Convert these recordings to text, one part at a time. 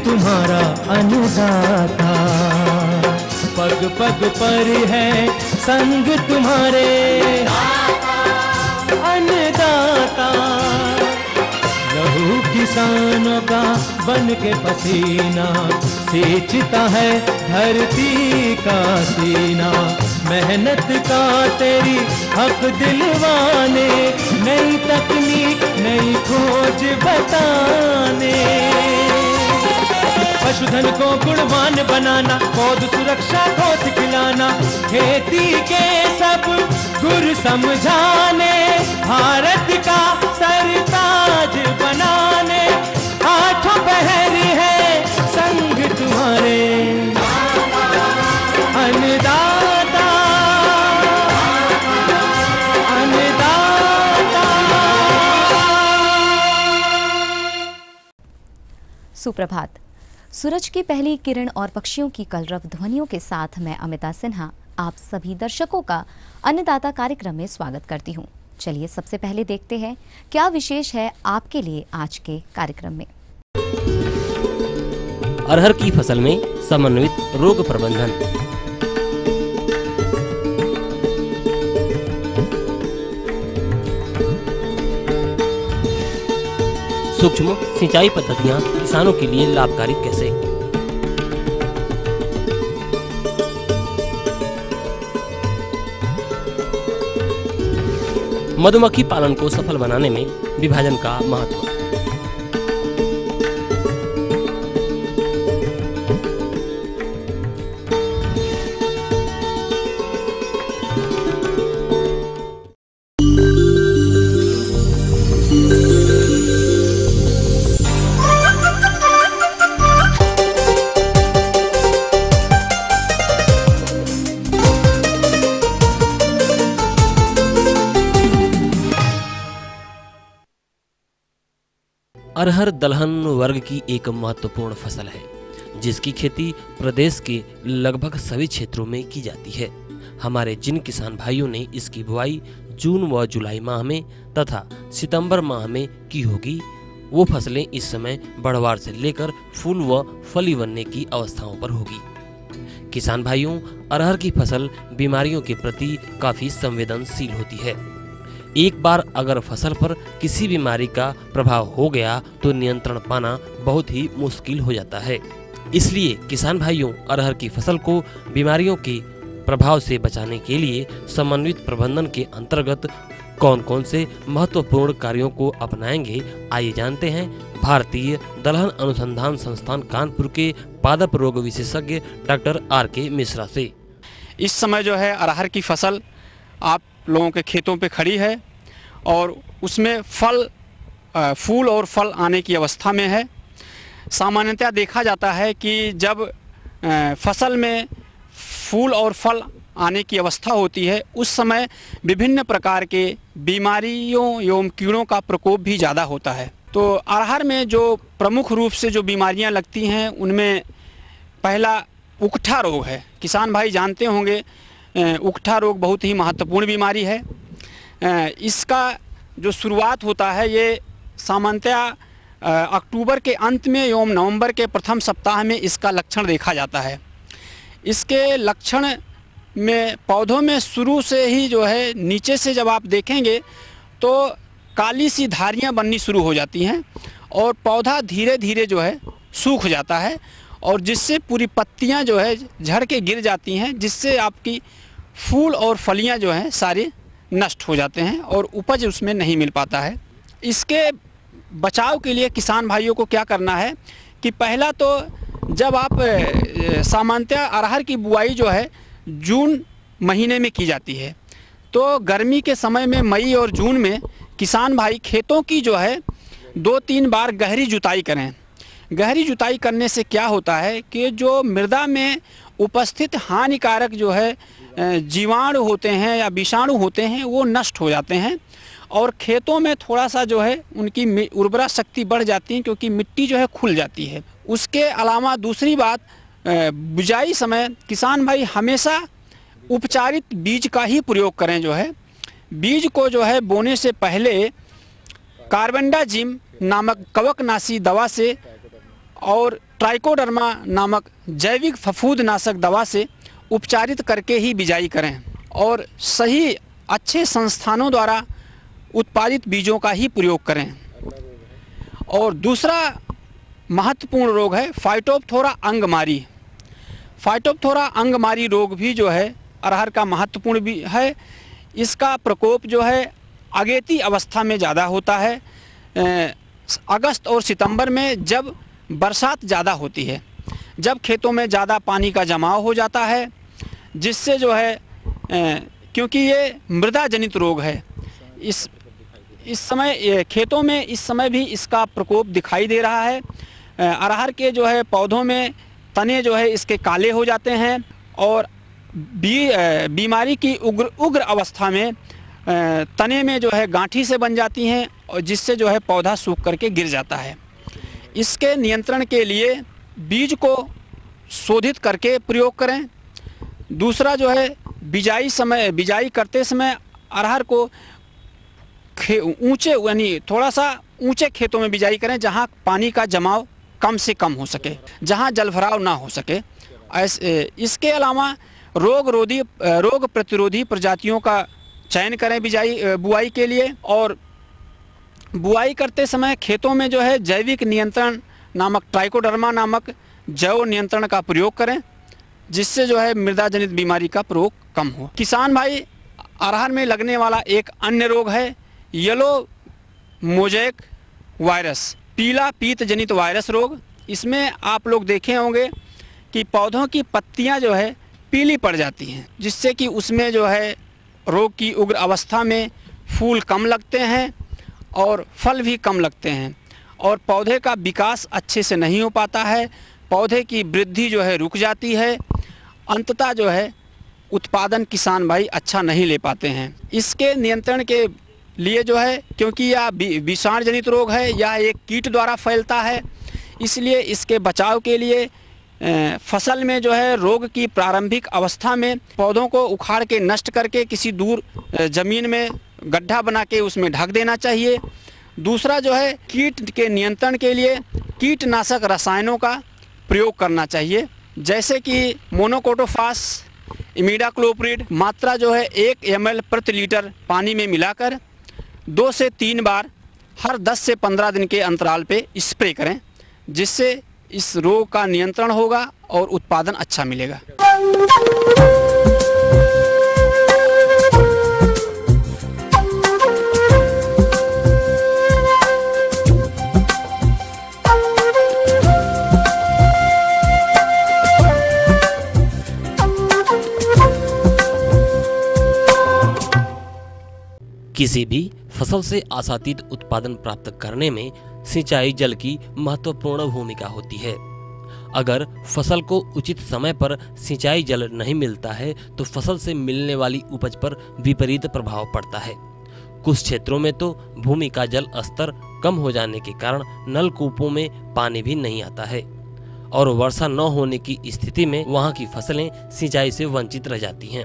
तुम्हारा अन्नदाता। पग पग पर है संग तुम्हारे अन्नदाता। लहू किसानों का बन के पसीना सींचता है धरती का सीना। मेहनत का तेरी हक दिलवाने, नई तकनीक नई खोज बताने। पशुधन को गुणवान बनाना, पौध सुरक्षा को सिखलाना, खेती के सब गुर समझाने, भारत का सरताज बनाने। आठों पहर है संग तुम्हारे अन्नदाता अन्नदाता। सुप्रभात। सूरज की पहली किरण और पक्षियों की कलरव ध्वनियों के साथ मैं अमिता सिन्हा आप सभी दर्शकों का अन्नदाता कार्यक्रम में स्वागत करती हूं। चलिए सबसे पहले देखते हैं क्या विशेष है आपके लिए आज के कार्यक्रम में। अरहर की फसल में समन्वित रोग प्रबंधन। सूक्ष्म सिंचाई पद्धतियां किसानों के लिए लाभकारी कैसे? मधुमक्खी पालन को सफल बनाने में विभाजन का महत्व। अरहर दलहन वर्ग की एक महत्वपूर्ण फसल है जिसकी खेती प्रदेश के लगभग सभी क्षेत्रों में की जाती है। हमारे जिन किसान भाइयों ने इसकी बुआई जून व जुलाई माह में तथा सितंबर माह में की होगी, वो फसलें इस समय बढ़वार से लेकर फूल व फली बनने की अवस्थाओं पर होगी। किसान भाइयों, अरहर की फसल बीमारियों के प्रति काफी संवेदनशील होती है। एक बार अगर फसल पर किसी बीमारी का प्रभाव हो गया तो नियंत्रण पाना बहुत ही मुश्किल हो जाता है। इसलिए किसान भाइयों, अरहर की फसल को बीमारियों के प्रभाव से बचाने के लिए समन्वित प्रबंधन के अंतर्गत कौन कौन से महत्वपूर्ण कार्यों को अपनाएंगे, आइए जानते हैं भारतीय दलहन अनुसंधान संस्थान कानपुर के पादप रोग विशेषज्ञ डॉक्टर R.K. मिश्रा से। इस समय जो है अरहर की फसल आप लोगों के खेतों पे खड़ी है और उसमें फूल और फल आने की अवस्था में है। सामान्यतः देखा जाता है कि जब फसल में फूल और फल आने की अवस्था होती है उस समय विभिन्न प्रकार के बीमारियों एवं कीड़ों का प्रकोप भी ज़्यादा होता है। तो अरहर में जो प्रमुख रूप से जो बीमारियां लगती हैं उनमें पहला उकठा रोग है। किसान भाई जानते होंगे उकठा रोग बहुत ही महत्वपूर्ण बीमारी है। इसका जो शुरुआत होता है ये सामान्यतः अक्टूबर के अंत में एवं नवंबर के प्रथम सप्ताह में इसका लक्षण देखा जाता है। इसके लक्षण में पौधों में शुरू से ही जो है नीचे से जब आप देखेंगे तो काली सी धारियां बननी शुरू हो जाती हैं और पौधा धीरे धीरे जो है सूख जाता है और जिससे पूरी पत्तियां जो है झड़ के गिर जाती हैं, जिससे आपकी फूल और फलियां जो हैं सारे नष्ट हो जाते हैं और उपज उसमें नहीं मिल पाता है। इसके बचाव के लिए किसान भाइयों को क्या करना है कि पहला तो जब आप सामान्यतः अरहर की बुआई जो है जून महीने में की जाती है, तो गर्मी के समय में मई और जून में किसान भाई खेतों की जो है 2-3 बार गहरी जुताई करें। गहरी जुताई करने से क्या होता है कि जो मृदा में उपस्थित हानिकारक जो है जीवाणु होते हैं या विषाणु होते हैं वो नष्ट हो जाते हैं और खेतों में थोड़ा सा जो है उनकी उर्वरा शक्ति बढ़ जाती है क्योंकि मिट्टी जो है खुल जाती है। उसके अलावा दूसरी बात, बुआई समय किसान भाई हमेशा उपचारित बीज का ही प्रयोग करें। जो है बीज को जो है बोने से पहले कार्बेंडाजिम नामक कवकनाशी दवा से और ट्राइकोडर्मा नामक जैविक फफूंदनाशक दवा से उपचारित करके ही बिजाई करें और सही अच्छे संस्थानों द्वारा उत्पादित बीजों का ही प्रयोग करें। और दूसरा महत्वपूर्ण रोग है फाइटोप्थोरा अंगमारी। फाइटोप्थोरा अंगमारी रोग भी जो है अरहर का महत्वपूर्ण भी है। इसका प्रकोप जो है अगेती अवस्था में ज़्यादा होता है, अगस्त और सितंबर में जब बरसात ज़्यादा होती है, जब खेतों में ज़्यादा पानी का जमाव हो जाता है, जिससे जो है क्योंकि ये मृदा जनित रोग है, इस समय खेतों में इस समय भी इसका प्रकोप दिखाई दे रहा है। अरहर के जो है पौधों में तने जो है इसके काले हो जाते हैं और बीमारी की उग्र अवस्था में तने में जो है गांठी से बन जाती हैं और जिससे जो है पौधा सूख करके गिर जाता है। इसके नियंत्रण के लिए बीज को शोधित करके प्रयोग करें। दूसरा जो है बिजाई करते समय अरहर को ऊंचे यानी थोड़ा सा ऊंचे खेतों में बिजाई करें जहां पानी का जमाव कम से कम हो सके, जहां जलभराव ना हो सके। इसके अलावा रोग प्रतिरोधी प्रजातियों का चयन करें बुआई के लिए। और बुआई करते समय खेतों में जो है जैविक नियंत्रण नामक ट्राइकोडर्मा नामक जैव नियंत्रण का प्रयोग करें, जिससे जो है मृदा जनित बीमारी का प्रयोग कम हो। किसान भाई, अरहर में लगने वाला एक अन्य रोग है येलो मोज़ेक वायरस, पीला पीत जनित वायरस रोग। इसमें आप लोग देखे होंगे कि पौधों की पत्तियां जो है पीली पड़ जाती हैं, जिससे कि उसमें जो है रोग की उग्र अवस्था में फूल कम लगते हैं और फल भी कम लगते हैं और पौधे का विकास अच्छे से नहीं हो पाता है, पौधे की वृद्धि जो है रुक जाती है, अंततः जो है उत्पादन किसान भाई अच्छा नहीं ले पाते हैं। इसके नियंत्रण के लिए जो है, क्योंकि यह विषाणु जनित रोग है, यह एक कीट द्वारा फैलता है, इसलिए इसके बचाव के लिए फसल में जो है रोग की प्रारंभिक अवस्था में पौधों को उखाड़ के नष्ट करके किसी दूर ज़मीन में गड्ढा बना के उसमें ढक देना चाहिए। दूसरा जो है कीट के नियंत्रण के लिए कीटनाशक रसायनों का प्रयोग करना चाहिए, जैसे कि मोनोकोटोफास, इमिडाक्लोप्रिड। मात्रा जो है 1 ml प्रति लीटर पानी में मिलाकर 2 से 3 बार हर 10 से 15 दिन के अंतराल पे स्प्रे करें, जिससे इस रोग का नियंत्रण होगा और उत्पादन अच्छा मिलेगा। किसी भी फसल से आशातीत उत्पादन प्राप्त करने में सिंचाई जल की महत्वपूर्ण भूमिका होती है। अगर फसल को उचित समय पर सिंचाई जल नहीं मिलता है तो फसल से मिलने वाली उपज पर विपरीत प्रभाव पड़ता है। कुछ क्षेत्रों में तो भूमि का जल स्तर कम हो जाने के कारण नलकूपों में पानी भी नहीं आता है और वर्षा न होने की स्थिति में वहां की फसलें सिंचाई से वंचित रह जाती हैं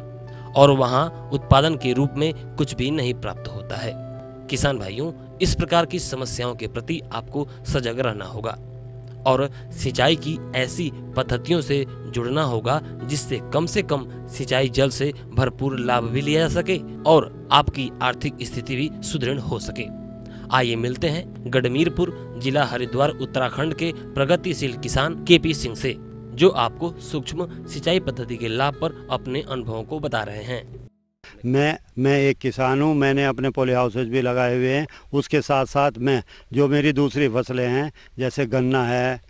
और वहां उत्पादन के रूप में कुछ भी नहीं प्राप्त होता है। किसान भाइयों, इस प्रकार की समस्याओं के प्रति आपको सजग रहना होगा और सिंचाई की ऐसी पद्धतियों से जुड़ना होगा जिससे कम से कम सिंचाई जल से भरपूर लाभ भी लिया जा सके और आपकी आर्थिक स्थिति भी सुदृढ़ हो सके। आइए मिलते हैं गढ़मीरपुर, जिला हरिद्वार, उत्तराखंड के प्रगतिशील किसान केपी सिंह से, जो आपको सूक्ष्म सिंचाई पद्धति के लाभ पर अपने अनुभवों को बता रहे हैं। मैं एक किसान हूँ। मैंने अपने पॉली हाउसेज भी लगाए हुए हैं। उसके साथ साथ मैं जो मेरी दूसरी फसलें हैं, जैसे गन्ना है,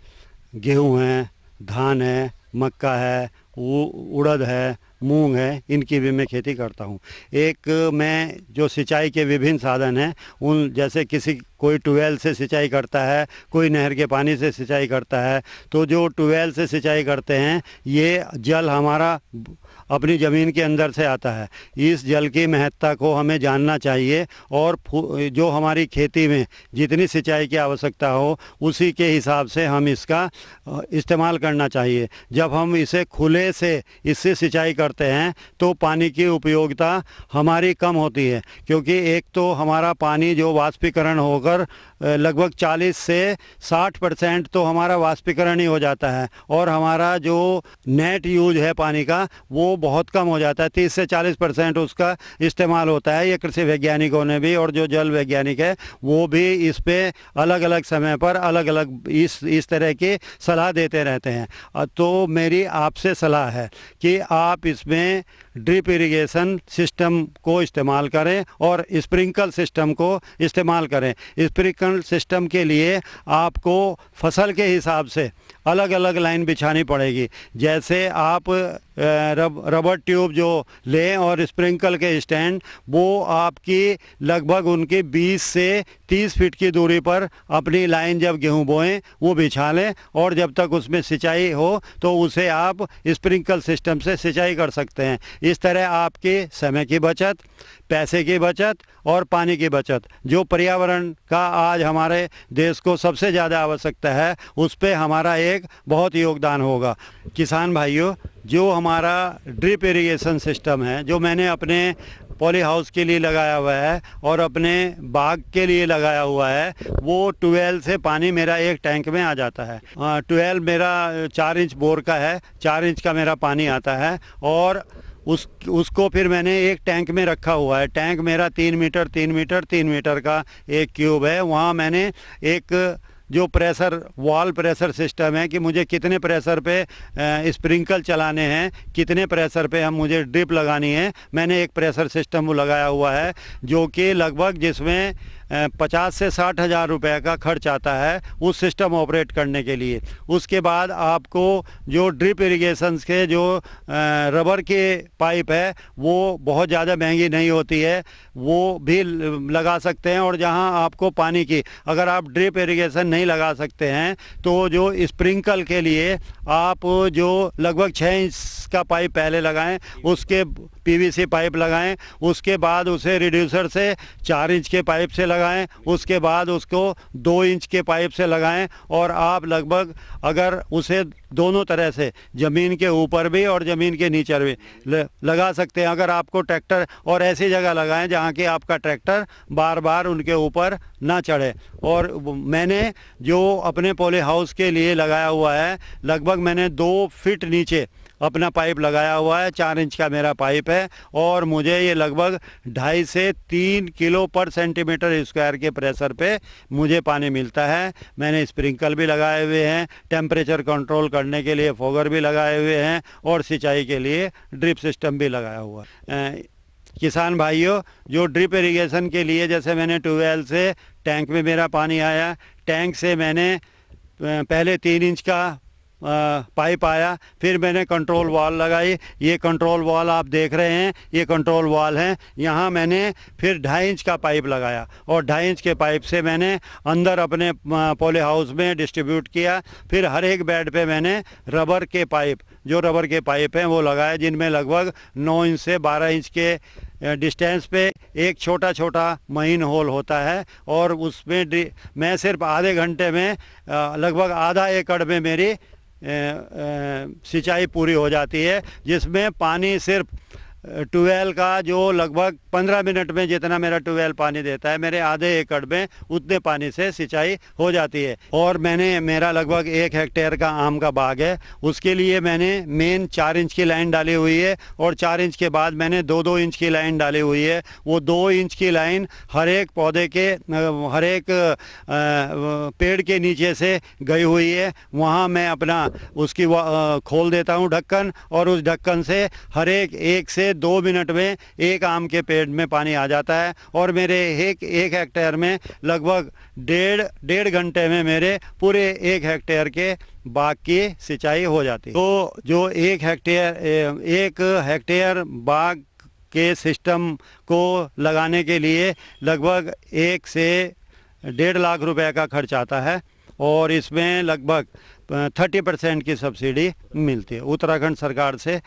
गेहूँ है, धान है, मक्का है, उड़द है, मूंग है, इनकी भी मैं खेती करता हूँ। एक मैं जो सिंचाई के विभिन्न साधन हैं उन जैसे कोई ट्यूबवेल से सिंचाई करता है, कोई नहर के पानी से सिंचाई करता है, तो जो ट्यूबवेल से सिंचाई करते हैं ये जल हमारा अपनी ज़मीन के अंदर से आता है। इस जल की महत्ता को हमें जानना चाहिए और जो हमारी खेती में जितनी सिंचाई की आवश्यकता हो उसी के हिसाब से हम इसका इस्तेमाल करना चाहिए। जब हम इसे खुले से इससे सिंचाई करते हैं तो पानी की उपयोगिता हमारी कम होती है, क्योंकि एक तो हमारा पानी जो वाष्पीकरण होकर लगभग 40 से 60% तो हमारा वाष्पीकरण ही हो जाता है और हमारा जो नेट यूज है पानी का वो बहुत कम हो जाता है। 30 से 40% उसका इस्तेमाल होता है। ये कृषि वैज्ञानिकों ने भी और जो जल वैज्ञानिक है वो भी इस पे अलग अलग समय पर अलग अलग इस तरह की सलाह देते रहते हैं। तो मेरी आपसे सलाह है कि आप इसमें ड्रिप इरिगेशन सिस्टम को इस्तेमाल करें और स्प्रिंकल सिस्टम को इस्तेमाल करें। स्प्रिंकल सिस्टम के लिए आपको फसल के हिसाब से अलग अलग लाइन बिछानी पड़ेगी। जैसे आप रबर ट्यूब जो लें और स्प्रिंकल के स्टैंड वो आपकी लगभग उनकी 20 से 30 फीट की दूरी पर अपनी लाइन जब गेहूं बोएं वो बिछा लें और जब तक उसमें सिंचाई हो तो उसे आप स्प्रिंकल सिस्टम से सिंचाई कर सकते हैं। इस तरह आपके समय की बचत, पैसे की बचत और पानी की बचत, जो पर्यावरण का आज हमारे देश को सबसे ज़्यादा आवश्यकता है, उस पे हमारा एक बहुत योगदान होगा। किसान भाइयों, जो हमारा ड्रिप इरिगेशन सिस्टम है जो मैंने अपने पॉली हाउस के लिए लगाया हुआ है और अपने बाग के लिए लगाया हुआ है, वो ट्यूबवेल से पानी मेरा एक टैंक में आ जाता है। ट्यूबवेल मेरा 4 इंच बोर का है, 4 इंच का मेरा पानी आता है और उसको फिर मैंने एक टैंक में रखा हुआ है। टैंक मेरा 3 मीटर का एक क्यूब है। वहाँ मैंने एक जो प्रेशर वॉल प्रेशर सिस्टम है कि मुझे कितने प्रेशर पे स्प्रिंकल चलाने हैं, कितने प्रेशर पे हम मुझे ड्रिप लगानी है, मैंने एक प्रेशर सिस्टम लगाया हुआ है जो कि लगभग जिसमें 50 से 60 हज़ार रुपये का खर्च आता है उस सिस्टम ऑपरेट करने के लिए। उसके बाद आपको जो ड्रिप इरिगेशन के जो रबर के पाइप है वो बहुत ज़्यादा महंगी नहीं होती है, वो भी लगा सकते हैं। और जहां आपको पानी की अगर आप ड्रिप इरिगेशन नहीं लगा सकते हैं तो जो स्प्रिंकल के लिए आप जो लगभग 6 इंच का पाइप पहले लगाएं, उसके पीवीसी पाइप लगाएं, उसके बाद उसे रिड्यूसर से 4 इंच के पाइप से लगाएं, उसके बाद उसको 2 इंच के पाइप से लगाएं और आप लगभग अगर उसे दोनों तरह से ज़मीन के ऊपर भी और ज़मीन के नीचे भी लगा सकते हैं। अगर आपको ट्रैक्टर और ऐसी जगह लगाएं जहां कि आपका ट्रैक्टर बार बार उनके ऊपर ना चढ़े। और मैंने जो अपने पॉली हाउस के लिए लगाया हुआ है, लगभग मैंने 2 फीट नीचे अपना पाइप लगाया हुआ है। 4 इंच का मेरा पाइप है और मुझे ये लगभग 2.5 से 3 किलो पर सेंटीमीटर स्क्वायर के प्रेशर पे मुझे पानी मिलता है। मैंने स्प्रिंकल भी लगाए हुए हैं, टेम्परेचर कंट्रोल करने के लिए फोगर भी लगाए हुए हैं और सिंचाई के लिए ड्रिप सिस्टम भी लगाया हुआ है। किसान भाइयों, जो ड्रिप इरिगेशन के लिए जैसे मैंने ट्यूबवेल से टैंक में मेरा पानी आया, टैंक से मैंने पहले 3 इंच का पाइप आया, फिर मैंने कंट्रोल वॉल लगाई। ये कंट्रोल वॉल आप देख रहे हैं, ये कंट्रोल वॉल है। यहाँ मैंने फिर 2.5 इंच का पाइप लगाया और 2.5 इंच के पाइप से मैंने अंदर अपने पॉली हाउस में डिस्ट्रीब्यूट किया। फिर हर एक बेड पे मैंने रबर के पाइप हैं वो लगाए, जिनमें लगभग 9 इंच से 12 इंच के डिस्टेंस पे एक छोटा छोटा महीन होल होता है और उसमें मैं सिर्फ आधे घंटे में लगभग आधा एकड़ में मेरी सिंचाई पूरी हो जाती है, जिसमें पानी सिर्फ ट्यूबवेल का जो लगभग 15 मिनट में जितना मेरा ट्यूबवेल पानी देता है, मेरे आधे एकड़ में उतने पानी से सिंचाई हो जाती है। और मेरा लगभग 1 हेक्टेयर का आम का बाग है, उसके लिए मैंने मेन 4 इंच की लाइन डाली हुई है और 4 इंच के बाद मैंने 2-2 इंच की लाइन डाली हुई है। वो 2 इंच की लाइन हर एक पौधे के हर एक पेड़ के नीचे से गई हुई है। वहाँ मैं अपना उसकी खोल देता हूँ ढक्कन और उस ढक्कन से हर एक 1 से 2 मिनट में एक आम के पेड़ में पानी आ जाता है और मेरे एक हेक्टेयर में लगभग डेढ़ घंटे में मेरे पूरे 1 हेक्टेयर के बाग की सिंचाई हो जाती है। तो जो 1 हेक्टेयर बाग के सिस्टम को लगाने के लिए लगभग 1 से 1.5 लाख रुपए का खर्च आता है और इसमें लगभग 30% की सब्सिडी मिलती है, उत्तराखंड सरकार से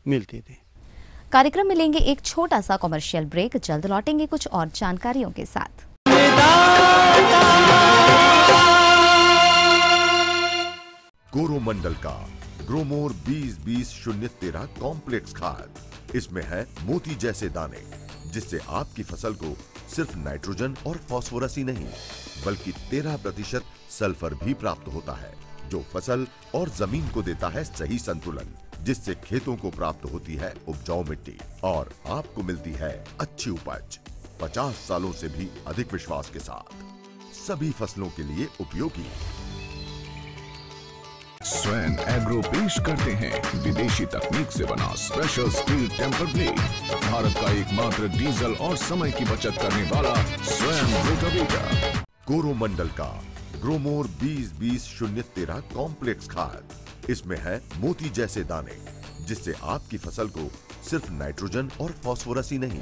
मिलती थी। कार्यक्रम में लेंगे एक छोटा सा कॉमर्शियल ब्रेक, जल्द लौटेंगे कुछ और जानकारियों के साथ। कोरोमंडल का ग्रोमोर 20-20-013 कॉम्प्लेक्स खाद। इसमें है मोती जैसे दाने, जिससे आपकी फसल को सिर्फ नाइट्रोजन और फास्फोरस ही नहीं बल्कि 13% सल्फर भी प्राप्त होता है, जो फसल और जमीन को देता है सही संतुलन, जिससे खेतों को प्राप्त होती है उपजाऊ मिट्टी और आपको मिलती है अच्छी उपज। 50 सालों से भी अधिक विश्वास के साथ सभी फसलों के लिए उपयोगी। स्वयं एग्रो पेश करते हैं विदेशी तकनीक से बना special steel temper blade, Bharat का एकमात्र डीजल और समय की बचत करने वाला स्वयं रोटावेटर। कोरोमंडल का ग्रोमोर 20-20-013 कॉम्प्लेक्स खाद। इसमें है मोती जैसे दाने, जिससे आपकी फसल को सिर्फ नाइट्रोजन और फास्फोरस ही नहीं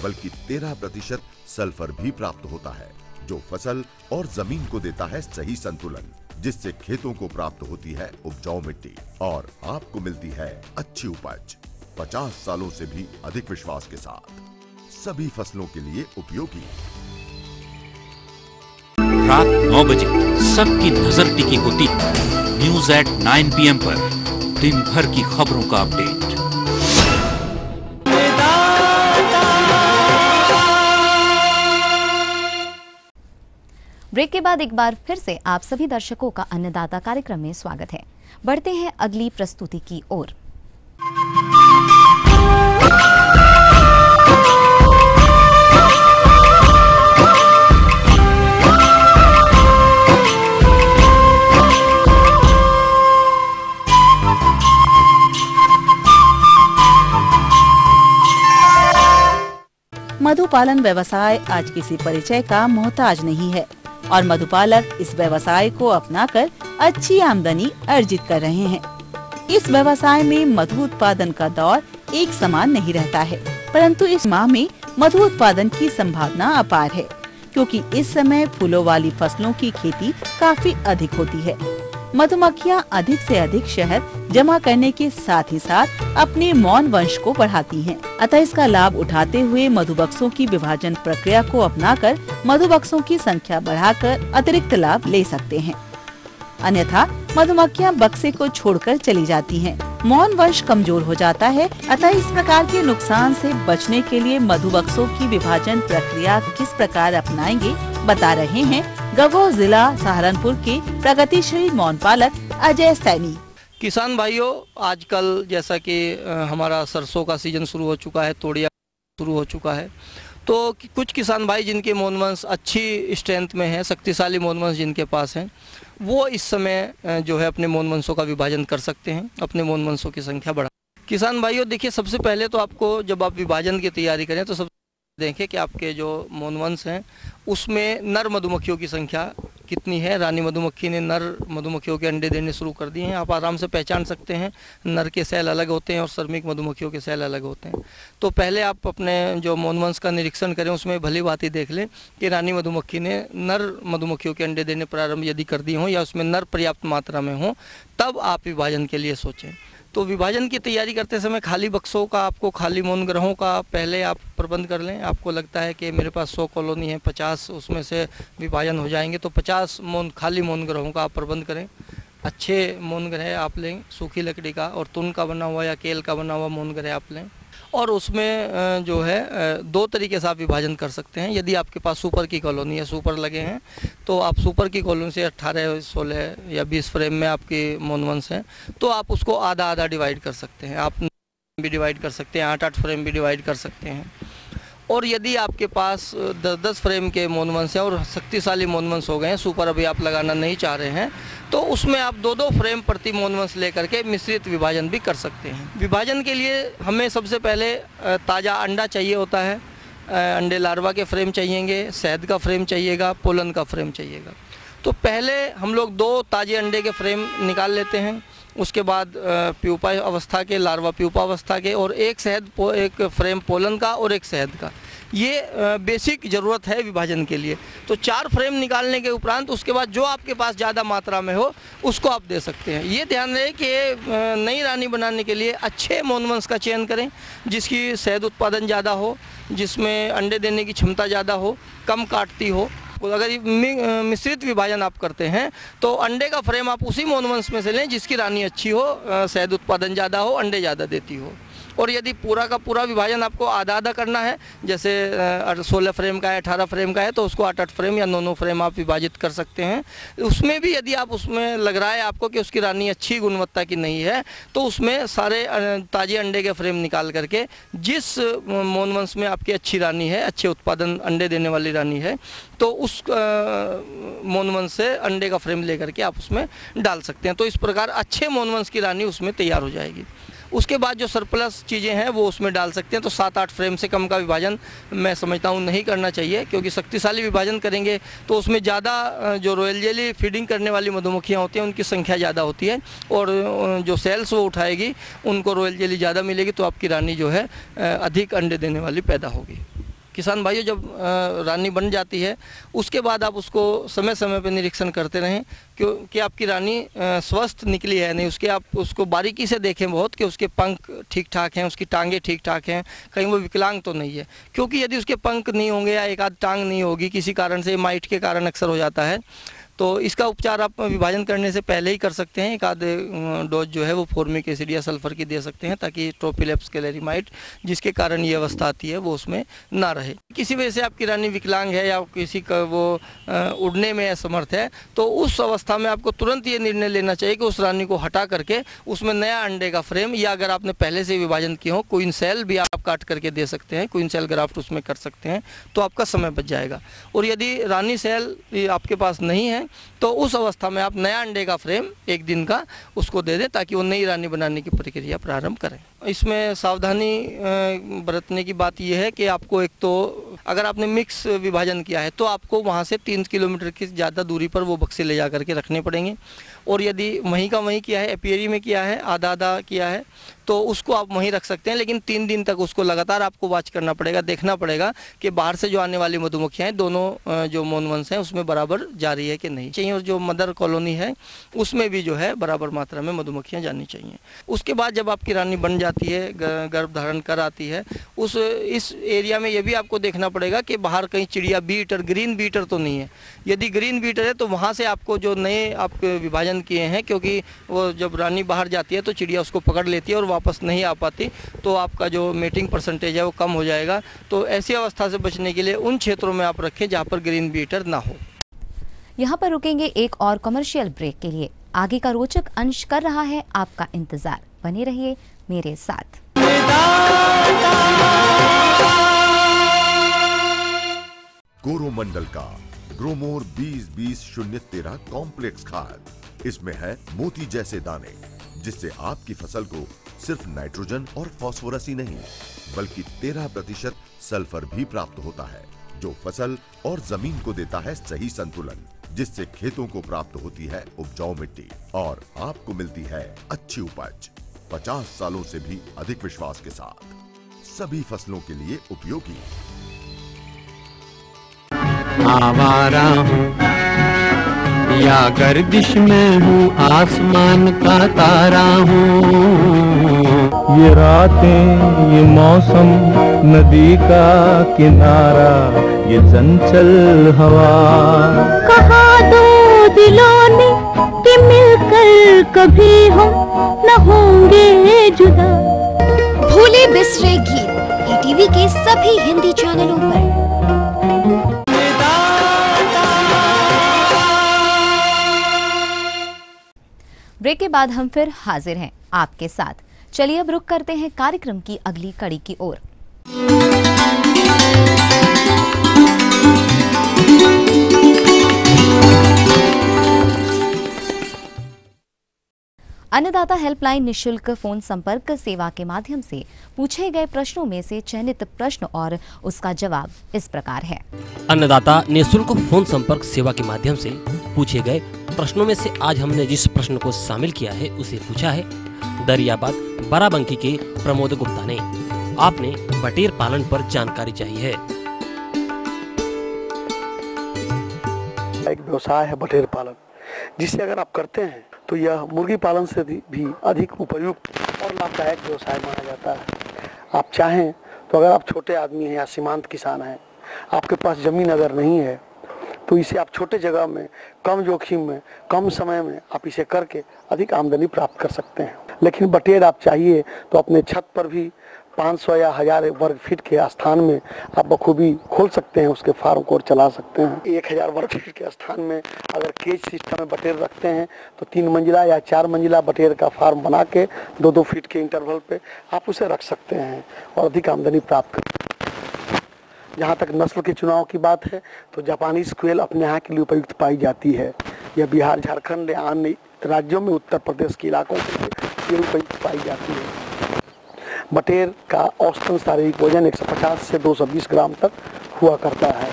बल्कि 13% सल्फर भी प्राप्त होता है, जो फसल और जमीन को देता है सही संतुलन, जिससे खेतों को प्राप्त होती है उपजाऊ मिट्टी और आपको मिलती है अच्छी उपज। 50 सालों से भी अधिक विश्वास के साथ सभी फसलों के लिए उपयोगी। रात 9 बजे सबकी नजर टिकी होती है न्यूज एट 9 PM पर, दिन भर की खबरों का अपडेट। ब्रेक के बाद एक बार फिर से आप सभी दर्शकों का अन्नदाता कार्यक्रम में स्वागत है। बढ़ते हैं अगली प्रस्तुति की ओर। मधुपालन व्यवसाय आज किसी परिचय का मोहताज नहीं है और मधुपालक इस व्यवसाय को अपनाकर अच्छी आमदनी अर्जित कर रहे हैं। इस व्यवसाय में मधु उत्पादन का दौर एक समान नहीं रहता है, परंतु इस माह में मधु उत्पादन की संभावना अपार है, क्योंकि इस समय फूलों वाली फसलों की खेती काफी अधिक होती है। मधुमक्खियां अधिक से अधिक शहद जमा करने के साथ ही साथ अपने मौन वंश को बढ़ाती हैं। अतः इसका लाभ उठाते हुए मधुबक्सों की विभाजन प्रक्रिया को अपनाकर मधुबक्सों की संख्या बढ़ाकर अतिरिक्त लाभ ले सकते हैं। अन्यथा मधुमक्खियां बक्से को छोड़कर चली जाती हैं। मौन वंश कमजोर हो जाता है। अतः इस प्रकार के नुकसान से बचने के लिए मधुबक्सों की विभाजन प्रक्रिया किस प्रकार अपनाएंगे, बता रहे हैं गगो जिला सहारनपुर के प्रगतिशील मौन पालक अजय सैनी। किसान भाइयों, आजकल जैसा कि हमारा सरसों का सीजन शुरू हो चुका है, तोड़िया शुरू हो चुका है, तो कुछ किसान भाई जिनके मौन वंश अच्छी स्ट्रेंथ में है, शक्तिशाली मौन वंश जिनके पास हैं, वो इस समय जो है अपने मौन वंशों का विभाजन कर सकते हैं, अपने मौन वंशों की संख्या बढ़ा। किसान भाइयों देखिए, सबसे पहले तो आपको जब आप विभाजन की तैयारी करें तो सब देखें कि आपके जो मौन वंश हैं उसमें नर मधुमक्खियों की संख्या कितनी है। रानी मधुमक्खी ने नर मधुमक्खियों के अंडे देने शुरू कर दिए हैं। आप आराम से पहचान सकते हैं, नर के सेल अलग होते हैं और श्रमिक मधुमक्खियों के सेल अलग होते हैं। तो पहले आप अपने जो मौन वंश का निरीक्षण करें, उसमें भली बात ही देख लें कि रानी मधुमक्खी ने नर मधुमक्खियों के अंडे देने प्रारंभ यदि कर दिए हों या उसमें नर पर्याप्त मात्रा में हों, तब आप विभाजन के लिए सोचें। तो विभाजन की तैयारी करते समय खाली बक्सों का, आपको खाली मौन ग्रहों का पहले आप प्रबंध कर लें। आपको लगता है कि मेरे पास 100 कॉलोनी है, 50 उसमें से विभाजन हो जाएंगे, तो 50 खाली मौन ग्रहों का आप प्रबंध करें। अच्छे मौन ग्रह आप लें, सूखी लकड़ी का और तुन का बना हुआ या केल का बना हुआ मौन ग्रह आप लें, और उसमें जो है 2 तरीके से आप विभाजन कर सकते हैं। यदि आपके पास सुपर की कॉलोनी है, सुपर लगे हैं, तो आप सुपर की कॉलोनी से 18, 16 या 20 फ्रेम में आपके मौन वंश हैं, तो आप उसको आधा आधा डिवाइड कर सकते हैं। आप भी डिवाइड कर सकते हैं, 8-8 फ्रेम भी डिवाइड कर सकते हैं। और यदि आपके पास 10-10 फ्रेम के मौन वंश हैं और शक्तिशाली मौन वंश हो गए हैं, सुपर अभी आप लगाना नहीं चाह रहे हैं, तो उसमें आप 2-2 फ्रेम प्रति मौन वंश लेकर के मिश्रित विभाजन भी कर सकते हैं। विभाजन के लिए हमें सबसे पहले ताज़ा अंडा चाहिए होता है, अंडे लार्वा के फ्रेम चाहिएंगे, शहद का फ्रेम चाहिएगा, पोलन का फ्रेम चाहिएगा। तो पहले हम लोग 2 ताज़े अंडे के फ्रेम निकाल लेते हैं, उसके बाद प्यूपा अवस्था के, लार्वा प्यूपा अवस्था के, और एक फ्रेम पोलन का और एक शहद का। ये बेसिक ज़रूरत है विभाजन के लिए। तो 4 फ्रेम निकालने के उपरांत उसके बाद जो आपके पास ज़्यादा मात्रा में हो उसको आप दे सकते हैं। ये ध्यान रहे कि नई रानी बनाने के लिए अच्छे मोनवंश का चयन करें, जिसकी शहद उत्पादन ज़्यादा हो, जिसमें अंडे देने की क्षमता ज़्यादा हो, कम काटती हो। अगर मिश्रित विभाजन आप करते हैं तो अंडे का फ्रेम आप उसी मोनवंश में से लें जिसकी रानी अच्छी हो, शहद उत्पादन ज़्यादा हो, अंडे ज़्यादा देती हो। और यदि पूरा का पूरा विभाजन आपको आधा आधा करना है, जैसे 16 फ्रेम का है, 18 फ्रेम का है, तो उसको 8-8 फ्रेम या 9-9 फ्रेम आप विभाजित कर सकते हैं। उसमें भी यदि आप उसमें लग रहा है आपको कि उसकी रानी अच्छी गुणवत्ता की नहीं है, तो उसमें सारे ताजे अंडे के फ्रेम निकाल करके जिस मोनवंश में आपकी अच्छी रानी है, अच्छे उत्पादन अंडे देने वाली रानी है, तो उस मोनवंश से अंडे का फ्रेम लेकर के आप उसमें डाल सकते हैं। तो इस प्रकार अच्छे मोनवंश की रानी उसमें तैयार हो जाएगी। उसके बाद जो सरप्लस चीज़ें हैं वो उसमें डाल सकते हैं। तो 7-8 फ्रेम से कम का विभाजन मैं समझता हूँ नहीं करना चाहिए, क्योंकि शक्तिशाली विभाजन करेंगे तो उसमें ज़्यादा जो रॉयल जेली फीडिंग करने वाली मधुमक्खियाँ होती हैं उनकी संख्या ज़्यादा होती है, और जो सेल्स वो उठाएगी उनको रॉयल जेली ज़्यादा मिलेगी, तो आपकी रानी जो है अधिक अंडे देने वाली पैदा होगी। किसान भाइयों, जब रानी बन जाती है उसके बाद आप उसको समय समय पर निरीक्षण करते रहें कि आपकी रानी स्वस्थ निकली है नहीं। उसके आप उसको बारीकी से देखें बहुत कि उसके पंख ठीक ठाक हैं, उसकी टांगें ठीक ठाक हैं, कहीं वो विकलांग तो नहीं है। क्योंकि यदि उसके पंख नहीं होंगे या एक आध टांग नहीं होगी किसी कारण से, माइट के कारण अक्सर हो जाता है, तो इसका उपचार आप विभाजन करने से पहले ही कर सकते हैं। एक आधे डोज जो है वो फॉर्मिक एसिड या सल्फर की दे सकते हैं, ताकि ट्रोपिलेप्स स्क्लेरोमाइट जिसके कारण ये अवस्था आती है वो उसमें ना रहे। किसी वजह से आपकी रानी विकलांग है या किसी का वो उड़ने में असमर्थ है, तो उस अवस्था में आपको तुरंत ये निर्णय लेना चाहिए कि उस रानी को हटा करके उसमें नया अंडे का फ्रेम, या अगर आपने पहले से विभाजन किया हो क्वीन सेल भी आप काट करके दे सकते हैं, क्वीन सेल ग्राफ्ट उसमें कर सकते हैं, तो आपका समय बच जाएगा। और यदि रानी सेल आपके पास नहीं है तो उस अवस्था में आप नया अंडे का फ्रेम 1 दिन का उसको दे दें, ताकि वो नई रानी बनाने की प्रक्रिया प्रारंभ करें। इसमें सावधानी बरतने की बात यह है कि आपको एक तो अगर आपने मिक्स विभाजन किया है तो आपको वहाँ से 3 किलोमीटर की ज़्यादा दूरी पर वो बक्से ले जा करके रखने पड़ेंगे। और यदि वहीं का वहीं किया है, एपियरी में किया है, आधा आधा किया है, तो उसको आप वहीं रख सकते हैं, लेकिन 3 दिन तक उसको लगातार आपको वॉच करना पड़ेगा, देखना पड़ेगा कि बाहर से जो आने वाली मधुमक्खियाँ हैं दोनों जो मोनवंश हैं उसमें बराबर जा रही है कि नहीं चाहिए, और जो मदर कॉलोनी है उसमें भी जो है बराबर मात्रा में मधुमक्खियाँ जानी चाहिए। उसके बाद जब आपकी रानी बन जाती है, गर्भ धारण कर आती है, इस एरिया में ये भी आपको देखना पड़ेगा कि बाहर कहीं चिड़िया बीटर, ग्रीन बीटर तो नहीं है। यदि ग्रीन बीटर है तो वहाँ से आपको जो नए आप विभाजन किए हैं, क्योंकि वो जब रानी बाहर जाती है तो चिड़िया उसको पकड़ लेती है और वापस नहीं आ पाती, तो आपका जो मेटिंग परसेंटेज है वो कम हो जाएगा। तो ऐसी अवस्था से बचने के लिए उन क्षेत्रों में आप रखें जहाँ पर ग्रीन बीटर ना हो। यहाँ पर रुकेंगे एक और कमर्शियल ब्रेक के लिए। आगे का रोचक अंश कर रहा है आपका इंतजार, बने रहिए मेरे साथ। कोरोमंडल का ग्रोमोर 20-20-013 कॉम्प्लेक्स खाद। इसमें है मोती जैसे दाने, जिससे आपकी फसल को सिर्फ नाइट्रोजन और फास्फोरस ही नहीं बल्कि 13% सल्फर भी प्राप्त होता है, जो फसल और जमीन को देता है सही संतुलन, जिससे खेतों को प्राप्त होती है उपजाऊ मिट्टी और आपको मिलती है अच्छी उपज। 50 सालों से भी अधिक विश्वास के साथ सभी फसलों के लिए उपयोगी। आवारा हूँ या गर्दिश में हूँ, आसमान का तारा हूँ। ये रातें, ये मौसम, नदी का किनारा, ये चंचल हवा। कहा दो दिलों ने कि मिलकर कभी हम न होंगे जुदा। भूले बिसरे गीत ईटीवी के सभी हिंदी चैनलों पर। ब्रेक के बाद हम फिर हाजिर हैं आपके साथ। चलिए अब रुक करते हैं कार्यक्रम की अगली कड़ी की ओर। अन्नदाता हेल्पलाइन निशुल्क फोन संपर्क सेवा के माध्यम से पूछे गए प्रश्नों में से चयनित प्रश्न और उसका जवाब इस प्रकार है। अन्नदाता निशुल्क फोन संपर्क सेवा के माध्यम से पूछे गए प्रश्नों में से आज हमने जिस प्रश्न को शामिल किया है उसे पूछा है दरियाबाद बाराबंकी के प्रमोद गुप्ता ने। आपने बटेर पालन पर जानकारी चाहिए है। एक व्यवसाय है बटेर पालन, जिसे अगर आप करते हैं तो यह मुर्गी पालन से भी अधिक उपयुक्त और लाभदायक व्यवसाय माना जाता है। आप चाहें तो अगर आप छोटे आदमी हैं या सीमांत किसान हैं, आपके पास ज़मीन अगर नहीं है, तो इसे आप छोटे जगह में, कम जोखिम में, कम समय में आप इसे करके अधिक आमदनी प्राप्त कर सकते हैं। लेकिन बटेर आप चाहिए तो अपने छत पर भी 500 या 1000 वर्ग फीट के स्थान में आप बखूबी खोल सकते हैं, उसके फार्म को और चला सकते हैं। 1000 वर्ग फीट के स्थान में अगर केज सिस्टम में बटेर रखते हैं तो 3 मंजिला या 4 मंजिला बटेर का फार्म बना के 2-2 फीट के इंटरवल पे आप उसे रख सकते हैं और अधिक आमदनी प्राप्त कर सकते हैं। जहाँ तक नस्ल के चुनाव की बात है तो जापानी स्क्वेल अपने यहाँ के लिए उपयुक्त पाई जाती है। यह बिहार, झारखंड या अन्य राज्यों में, उत्तर प्रदेश के इलाकों के लिए उपयुक्त पाई जाती है। बटेर का औसतन शारीरिक वजन 150 से 220 ग्राम तक हुआ करता है।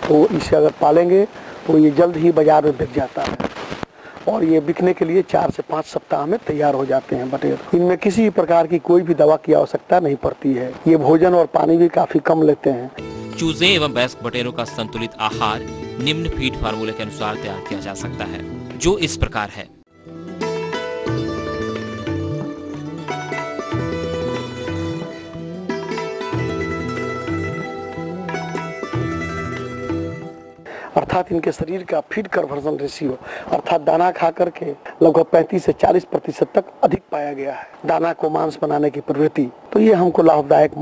तो इसे अगर पालेंगे तो ये जल्द ही बाजार में बिक जाता है और ये बिकने के लिए 4 से 5 सप्ताह में तैयार हो जाते हैं बटेर। इनमें किसी प्रकार की कोई भी दवा की आवश्यकता नहीं पड़ती है। ये भोजन और पानी भी काफी कम लेते हैं। चूजे एवं वयस्क बटेरों का संतुलित आहार निम्न फीड फार्मूले के अनुसार तैयार किया जा सकता है, जो इस प्रकार है। अर्थात इनके शरीर का फीड कन्वर्जन रेशियो अर्थात दाना खा करके लगभग 35 से 40% तक अधिक पाया गया है। दाना को मांस बनाने की प्रवृत्ति, तो ये हमको लाभदायक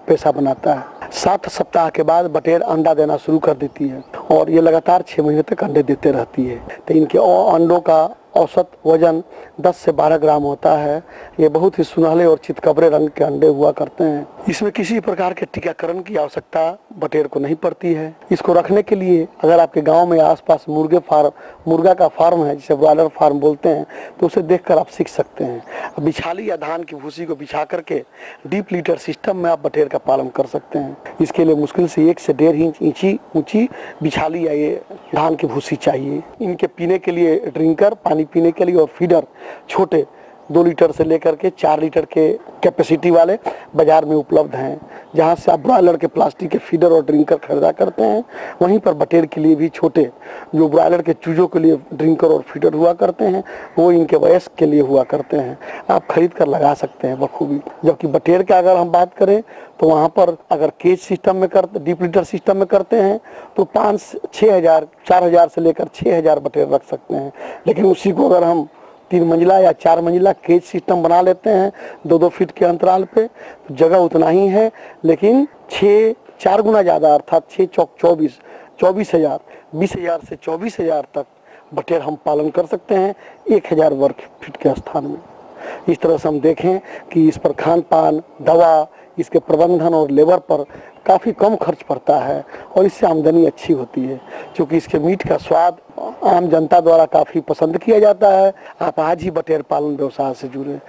पेशा बनाता है। 7 सप्ताह के बाद बटेर अंडा देना शुरू कर देती है और ये लगातार 6 महीने तक अंडे देते रहती है। तो इनके अंडों का औसत वजन 10 से 12 ग्राम होता है। ये बहुत ही सुनहले और चितकबरे रंग के अंडे हुआ करते हैं। इसमें किसी प्रकार के टीकाकरण की आवश्यकता बटेर को नहीं पड़ती है। इसको रखने के लिए अगर आपके गांव में आसपास मुर्गा का फार्म है, जिसे ब्रॉयलर फार्म बोलते हैं, तो उसे देखकर आप सीख सकते हैं। बिछाली या धान की भूसी को बिछा करके डीप लीटर सिस्टम में आप बटेर का पालन कर सकते हैं। इसके लिए मुश्किल से 1 से 1.5 इंच ऊंची बिछाली या ये धान की भूसी चाहिए। इनके पीने के लिए ड्रिंकर, पानी पीने के लिए और फीडर छोटे 2 लीटर से लेकर के 4 लीटर के कैपेसिटी वाले बाजार में उपलब्ध हैं। जहां से आप ब्रॉयलर के प्लास्टिक के फीडर और ड्रिंकर खरीदा करते हैं, वहीं पर बटेर के लिए भी छोटे जो ब्रॉयलर के चूजों के लिए ड्रिंकर और फीडर हुआ करते हैं, वो इनके वयस्क के लिए हुआ करते हैं। आप खरीद कर लगा सकते हैं बखूबी। जबकि बटेर का अगर हम बात करें तो वहाँ पर अगर केज सिस्टम में करते, डीप लीटर सिस्टम में करते हैं तो 4,000 से लेकर 6,000 बटेर रख सकते हैं। लेकिन उसी को अगर हम 3 मंजिला या 4 मंजिला केज सिस्टम बना लेते हैं 2-2 फीट के अंतराल पे, तो जगह उतना ही है, लेकिन 4 गुना ज़्यादा अर्थात 6 चौक 24,000 20,000 से 24,000 तक बटेर हम पालन कर सकते हैं 1000 वर्ग फीट के स्थान में। इस तरह से हम देखें कि इस पर खान पान, दवा, इसके प्रबंधन और लेबर पर काफ़ी कम खर्च पड़ता है और इससे आमदनी अच्छी होती है। क्योंकि इसके मीट का स्वाद आम जनता द्वारा काफ़ी पसंद किया जाता है। आप आज ही बटेर पालन व्यवसाय से जुड़े।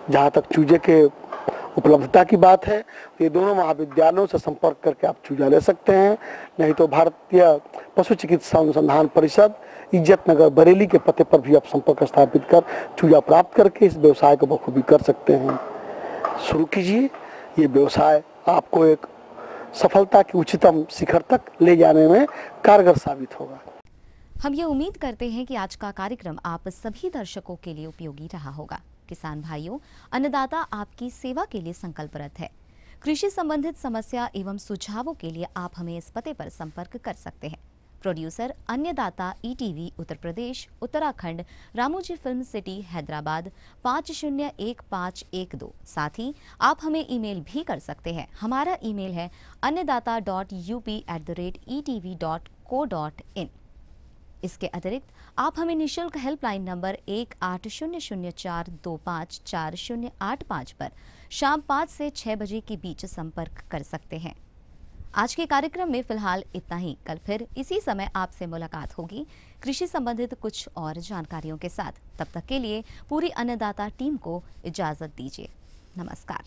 जहाँ तक चूजे के उपलब्धता की बात है, ये दोनों महाविद्यालयों से संपर्क करके आप चूजा ले सकते हैं। नहीं तो भारतीय पशु चिकित्सा अनुसंधान परिषद, इज्जत नगर, बरेली के पते पर भी आप संपर्क स्थापित कर चूजा प्राप्त करके इस व्यवसाय को बखूबी कर सकते हैं। शुरू कीजिए, ये व्यवसाय आपको एक सफलता की उच्चतम शिखर तक ले जाने में कारगर साबित होगा। हम ये उम्मीद करते हैं कि आज का कार्यक्रम आप सभी दर्शकों के लिए उपयोगी रहा होगा। किसान भाइयों, अन्नदाता आपकी सेवा के लिए संकल्परत है। कृषि संबंधित समस्या एवं सुझावों के लिए आप हमें इस पते पर संपर्क कर सकते हैं। प्रोड्यूसर अन्नदाता ETV Uttar Pradesh, Uttarakhand, Ramoji film city, Hyderabad 501512। साथ ही आप हमें ईमेल भी कर सकते हैं। हमारा ईमेल है annadata.up@etv.co.in। इसके अतिरिक्त आप हमें निःशुल्क हेल्पलाइन नंबर 1800425408 पर शाम 5 से 6 बजे के बीच संपर्क कर सकते हैं। आज के कार्यक्रम में फिलहाल इतना ही। कल फिर इसी समय आपसे मुलाकात होगी कृषि संबंधित कुछ और जानकारियों के साथ। तब तक के लिए पूरी अन्नदाता टीम को इजाजत दीजिए। नमस्कार।